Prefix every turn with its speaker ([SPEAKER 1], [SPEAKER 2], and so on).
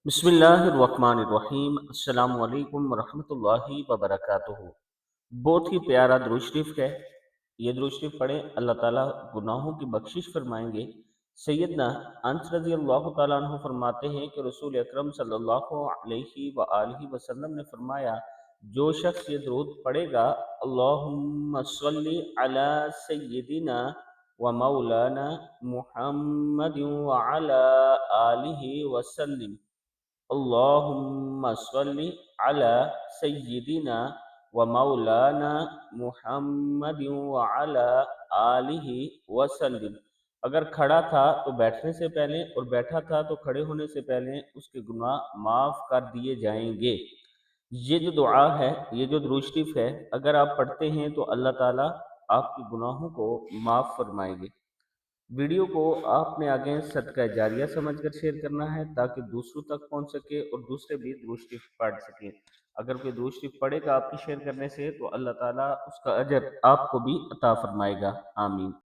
[SPEAKER 1] बिस्मिल्लाहिर्रहमानिर्रहीम। अस्सलाम वालेकुम वरहमतुल्लाहि वबरकातुहू। बहुत ही प्यारा दुरूद शरीफ है। ये दुरूद शरीफ पढ़े, अल्लाह ताला गुनाहों की बख्शिश फरमाएंगे। सैयदना अनस रज़ी अल्लाह ताला अन्हु फरमाते हैं कि रसूल अकरम सल्लल्लाहु अलैहि व आलिहि वसल्लम ने फरमाया, जो शख्स ये दुरूद पढ़ेगा, अल्लाहुम्मा सल्ली अला सय्यिदिना व मौलाना मुहम्मदिन व अला आलिहि वसल्लम, अल्लाहुम्मा सल्ली अला सय्यिदिना व मौलाना मुहम्मदिन व अला आलिहि वसल्लम। अगर खड़ा था तो बैठने से पहले और बैठा था तो खड़े होने से पहले उसके गुनाह माफ़ कर दिए जाएंगे। ये जो दुआ है, ये जो दुरूद शरीफ है, अगर आप पढ़ते हैं तो अल्लाह ताला आपके गुनाहों को माफ़ फरमाएंगे। वीडियो को आपने आगे सदका जारिया समझकर शेयर करना है ताकि दूसरों तक पहुंच सके और दूसरे भी दुरूद शरीफ पढ़ सकें। अगर कोई दुरूद शरीफ पढ़ेगा आपके शेयर करने से तो अल्लाह ताला उसका अजर आपको भी अता फरमाएगा। आमीन।